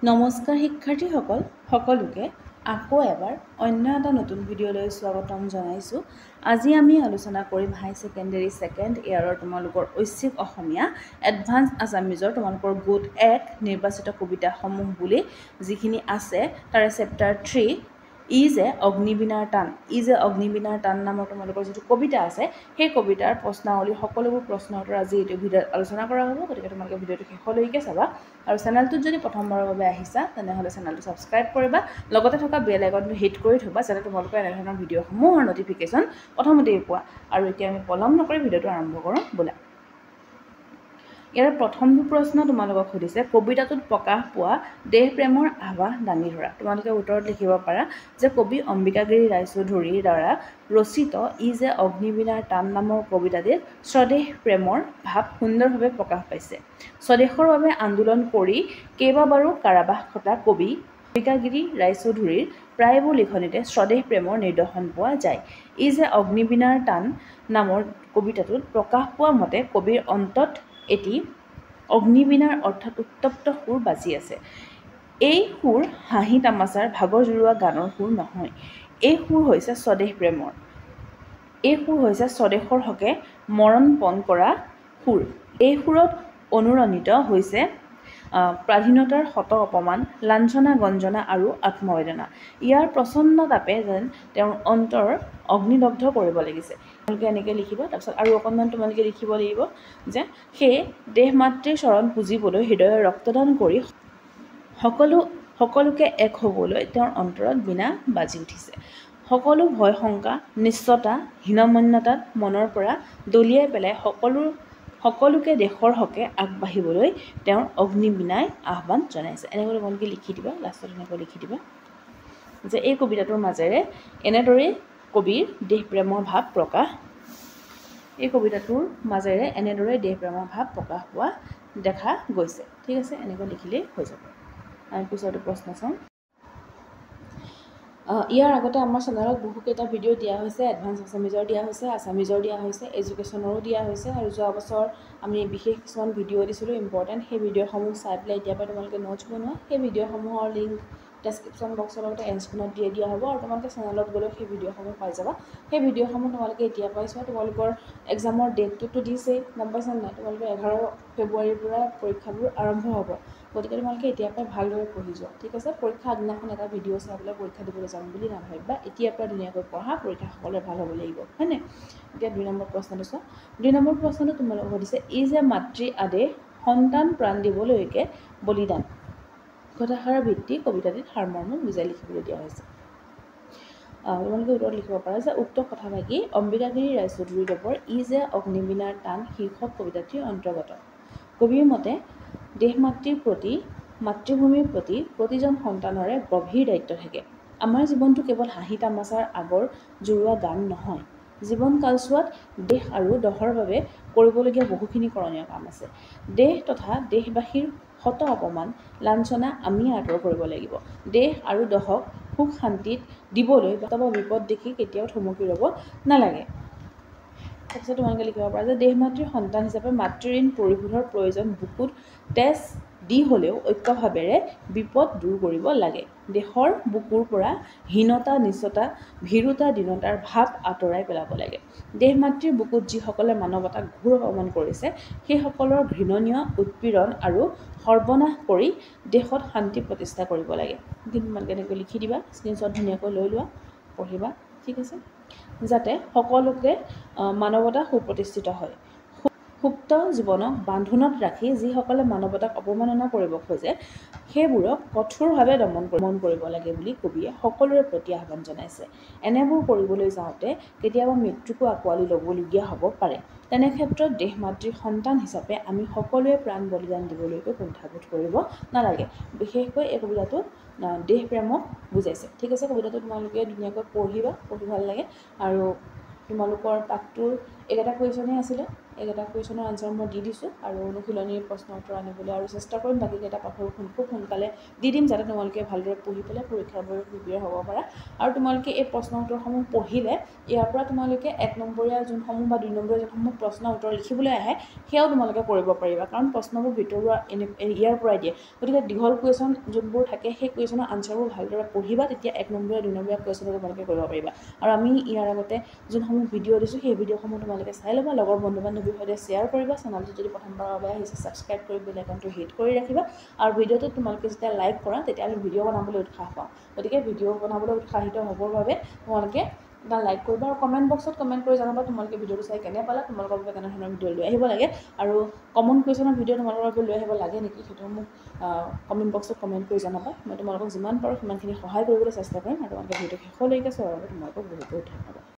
নমস্কাৰ শিক্ষাৰ্থীসকল সকলোকে আকৌ এবাৰ অন্য এটা নতুন ভিডিঅ'লৈ স্বাগতম জনাইছোঁ। আজি আমি আলোচনা কৰিম হাই ছেকেণ্ডেৰী ছেকেণ্ড ইয়াৰৰ তোমালোকৰ ঐচ্ছিক অসমীয়া এডভান্স আছামিজৰ তোমালোকৰ গোট 1 নিৰ্বাচিত কবিতাসমূহ বুলি যিখিনি আছে তাৰে চেপ্টাৰ 3 ই যে অগ্নিবীণাৰ টান নামৰ তোমালোকৰ যিটো কবিতা আছে সেই কবিতাৰ প্ৰশ্নাৱলীৰ সকলোবোৰ প্ৰশ্নৰ উত্তৰ আজি এইটো ভিডিঅ'ত আলোচনা কৰা হ'ব। গতিকে তোমালোকে ভিডিঅ'টো শেষলৈকে চাবা আৰু চেনেলটোত যদি প্ৰথমবাৰৰ বাবে আহিছা তেনেহ'লে চেনেলটো ছাবস্ক্ৰাইব কৰিবা, লগতে থকা বেল আইকনটো হিট কৰি থবা যাতে তোমালোকে এনেধৰণৰ ভিডিঅ'সমূহৰ নটিফিকেশ্যন প্ৰথমতেই পোৱা। আৰু এতিয়া আমি পলম নকৰি ভিডিঅ'টো আৰম্ভ কৰোঁ ব'লা। ইয়াৰ প্ৰথমটো প্ৰশ্ন তোমালোকক সুধিছে কবিতাটোত প্ৰকাশ পোৱা দেশপ্ৰেমৰ আভাস দাঙি ধৰা। তোমালোকে উত্তৰত লিখিব পাৰা যে কবি অম্বিকাগিৰি ৰায়চৌধুৰীৰ দ্বাৰা ৰচিত ই যে অগ্নিবীণাৰ টান নামৰ কবিতাটিত স্বদেশ প্ৰেমৰ ভাৱ সুন্দৰভাৱে প্ৰকাশ পাইছে। স্বদেশৰ বাবে আন্দোলন কৰি কেইবাবাৰো কাৰাবাস খটা কবি অম্বিকাগিৰি ৰায়চৌধুৰীৰ প্ৰায়বোৰ লিখনিতে স্বদেশ প্ৰেমৰ নিদৰ্শন পোৱা যায়। ই যে অগ্নিবীণাৰ টান নামৰ কবিতাটোত প্ৰকাশ পোৱা মতে কবিৰ অন্তত এটি অগ্নিবীণাৰ অৰ্থাৎ উত্তপ্ত সুৰ বাজি আছে। এই সুৰ হাঁহি তামাচাৰ ভাগৰ জুৰুৱা গানৰ সুৰ নহয়, এই সুৰ হৈছে স্বদেশ প্ৰেমৰ। এই সুৰ হৈছে স্বদেশৰ হকে মৰণ পণ কৰা সুৰ। এই সুৰত অনুৰণিত হৈছে স্বাধীনতাৰ শত অপমান, লাঞ্ছনা গঞ্জনা আৰু আত্মবেদনা। ইয়াৰ প্ৰচণ্ড তাপে যেন তেওঁৰ অন্তৰ অগ্নিদগ্ধ কৰিব লাগিছে। তোমালোকে এনেকৈ লিখিবা। তাৰপিছত আৰু অকণমান তোমালোকে লিখিব লাগিব যে সেই দেশ মাতৃৰ চৰণ পুজিবলৈ হৃদয়ৰ ৰক্তদান কৰি সকলোকে এক হ'বলৈ তেওঁৰ অন্তৰত বীণা বাজি উঠিছে। সকলো ভয় শংকা নিশ্চতা হীনমন্যতাত মনৰ পৰা দলিয়াই পেলাই সকলোকে দেশৰ হকে আগবাঢ়িবলৈ তেওঁৰ অগ্নিবীণাই আহ্বান জনাইছে। এনেকৈ তোমালোকে লিখি দিবা। লাষ্টত এনেকৈ লিখি দিবা যে এই কবিতাটোৰ মাজেৰে এনেদৰেই কবিৰ দেশপ্ৰেমৰ ভাৱ প্ৰকাশ পোৱা দেখা গৈছে। ঠিক আছে, এনেকৈ লিখিলেই হৈ যাব। আমি পিছৰটো প্ৰশ্ন চাওঁ। ইয়াৰ আগতে আমাৰ চেনেলত বহুকেইটা ভিডিঅ' দিয়া হৈছে। এডভান্স আছামিজৰ দিয়া হৈছে, আছামিজৰ দিয়া হৈছে, এডুকেশ্যনৰো দিয়া হৈছে আৰু যোৱা বছৰ আমি বিশেষ কিছুমান ভিডিঅ' দিছিলোঁ ইম্পৰ্টেণ্ট। সেই ভিডিঅ'সমূহ চাই পেলাই এতিয়াৰ পৰা তোমালোকে নোটছ বনোৱা। সেই ভিডিঅ'সমূহৰ লিংক ডেছক্ৰিপশ্যন বক্সৰ লগতে এণ্ড স্ক্ৰীনত দি দিয়া হ'ব আৰু তোমালোকে চেনেলত গ'লেও সেই ভিডিঅ'সমূহ পাই যাবা। সেই ভিডিঅ'সমূহ তোমালোকে এতিয়া পাই চোৱা। তোমালোকৰ এক্সামৰ ডেটটোতো দিছেই, গম পাইছা নাই? তোমালোকৰ 11 ফেব্ৰুৱাৰীৰ পৰা পৰীক্ষাবোৰ আৰম্ভ হ'ব। গতিকে তোমালোকে এতিয়াৰ পৰাই ভালদৰে পঢ়ি যোৱা। ঠিক আছে, পৰীক্ষা আগদিনাখন এটা ভিডিঅ' চাই পেলাই পৰীক্ষা দিবলৈ যাম বুলি নাভাবিবা। এতিয়াৰ পৰা ধুনীয়াকৈ পঢ়া, পৰীক্ষা সকলোৰে ভাল হ'ব লাগিব, হয়নে? এতিয়া 2 নম্বৰ প্ৰশ্নটো চোৱা। 2 নম্বৰ প্ৰশ্নটো তোমালোকক সুধিছে ই যে মাতৃ আদেশ সন্তান প্ৰাণ দিবলৈকে বলিদান। কথাষাৰৰ ভিত্তি কবিতাটিত সাৰমৰ্ম বুজাই লিখিবলৈ দিয়া হৈছে। তোমালোকে উত্তৰত লিখিব পাৰা যে উক্ত কথাভাগি অম্বিকাগিৰি ৰায়চৌধুৰীদেৱৰ ই যে অগ্নিবীণাৰ টান শীৰ্ষক কবিতাটিৰ অন্তৰ্গত। কবিৰ মতে দেশ মাতৃৰ প্ৰতি মাতৃভূমিৰ প্ৰতি প্ৰতিজন সন্তানৰে গভীৰ দায়িত্ব থাকে। আমাৰ জীৱনটো কেৱল হাঁহি তামাচাৰ আগৰ জুৰুৱা গান নহয়। জীৱন কালছোৱাত দেশ আৰু দহৰ বাবে কৰিবলগীয়া বহুখিনি কৰণীয় কাম আছে। দেশ তথা দেশবাসীৰ শত অপমান লাঞ্ছনা আমি আঁতৰ কৰিব লাগিব। দেশ আৰু দহক সুখ শান্তিত দিবলৈ বাস্তৱ বিপদ দেখি কেতিয়াও থমকি ৰ'ব নালাগে। তাৰপিছত তোমালোকে লিখিব পাৰা যে দেশ মাতৃৰ সন্তান হিচাপে মাতৃঋণ পৰিশোধৰ প্ৰয়োজন বুকুত তেজ দি হ'লেও ঐক্যভাৱেৰে বিপদ দূৰ কৰিব লাগে। দেশৰ বুকুৰ পৰা হীনতা নিচতা ভীৰুতা দীনতাৰ ভাৱ আঁতৰাই পেলাব লাগে। দেশ মাতৃৰ বুকুত যিসকলে মানৱতাক ঘোৰ অপমান কৰিছে সেইসকলৰ ঘৃণনীয় উৎপীড়ন আৰু সৰ্বনাশ কৰি দেশত শান্তি প্ৰতিষ্ঠা কৰিব লাগে। তোমালোকে এনেকৈ লিখি দিবা। স্ক্ৰীনশ্বট ধুনীয়াকৈ লৈ লোৱা, পঢ়িবা। ঠিক আছে, যাতে সকলোকে মানৱতা সুপ্ৰতিষ্ঠিত হয়। সুপ্ত জীৱনক বান্ধোনত ৰাখি যিসকলে মানৱতাক অপমাননা কৰিব খোজে সেইবোৰক কঠোৰভাৱে দমন কৰিব লাগে বুলি কবিয়ে সকলোৰে প্ৰতি আহ্বান জনাইছে। এনেবোৰ কৰিবলৈ যাওঁতে কেতিয়াবা মৃত্যুকো আঁকোৱালি ল'বলগীয়া হ'ব পাৰে। তেনে ক্ষেত্ৰত দেশ মাতৃৰ সন্তান হিচাপে আমি সকলোৱে প্ৰাণ বলিদান দিবলৈকে কুণ্ঠাবোধ কৰিব নালাগে। বিশেষকৈ এই কবিতাটোত দেশপ্ৰেমক বুজাইছে। ঠিক আছে, কবিতাটো তোমালোকে ধুনীয়াকৈ পঢ়িবা, পঢ়ি ভাল লাগে। আৰু তোমালোকৰ পাঠটোৰ এইকেইটা কুৱেশ্যনেই আছিলে। এইকেইটা কুৱেশ্যনৰ আনচাৰ মই দি দিছোঁ আৰু অনুশীলনীৰ প্ৰশ্ন উত্তৰ আনিবলৈ আৰু চেষ্টা কৰিম বাকীকেইটা পাঠৰ খুব সোনকালে দি দিম যাতে তোমালোকে ভালদৰে পঢ়ি পেলাই পৰীক্ষাৰ বাবে প্ৰিপেয়াৰ হ'ব পাৰা আৰু তোমালোকে এই প্ৰশ্ন উত্তৰসমূহ পঢ়িলে ইয়াৰ পৰা তোমালোকে 1 নম্বৰীয়া যোনসমূহ বা 2 নম্বৰীয়া যোনসমূহ প্ৰশ্ন উত্তৰ লিখিবলৈ আহে সেয়াও তোমালোকে কৰিব পাৰিবা কাৰণ প্ৰশ্নবোৰ ভিতৰুৱা ইয়াৰ পৰাই দিয়ে গতিকে দীঘল কুৱেশ্যন যোনবোৰ থাকে সেই কুৱেশ্যনৰ আনচাৰবোৰ ভালদৰে পঢ়িবা তেতিয়া 1 নম্বৰীয়া 2 নম্বৰীয়া কুৱেশ্যনটো তোমালোকে কৰিব পাৰিবা আৰু আমি ইয়াৰ আগতে যোনসমূহ ভিডিঅ' দিছোঁ সেই ভিডিঅ'সমূহ তোমালোকে চাই ল'বা লগৰ বন্ধু বান্ধৱীৰ সৈতে শ্বেয়াৰ কৰিবা চেনেলটো যদি প্ৰথমবাৰৰ বাবে আহিছে ছাবস্ক্ৰাইব কৰি বেল আইকনটো হিট কৰি ৰাখিবা আৰু ভিডিঅ'টো তোমালোকে যেতিয়া লাইক কৰা তেতিয়া আমি ভিডিঅ' বনাবলৈ উৎসাহ পাওঁ গতিকে ভিডিঅ' বনাবলৈ উৎসাহিত হ'বৰ বাবে তোমালোকে এটা লাইক কৰিবা আৰু কমেণ্ট বক্সত কমেণ্ট কৰি জনাবা তোমালোকে ভিডিঅ'টো চাই কেনে পালা তোমালোকৰ বাবে কেনেধৰণৰ ভিডিঅ' লৈ আহিব লাগে আৰু কমন কুৱেশ্যনৰ ভিডিঅ' তোমালোকৰ বাবে লৈ আহিব লাগে নেকি সেইটো মোক কমেণ্ট বক্সত কমেণ্ট কৰি জনাবা মই তোমালোকক যিমান পাৰোঁ সিমানখিনি সহায় কৰিবলৈ চেষ্টা কৰিম আৰু তোমালোকে ভিডিঅ'টো শেষলৈকে চোৱাৰ বাবে তোমালোকক বহুত বহুত ধন্যবাদ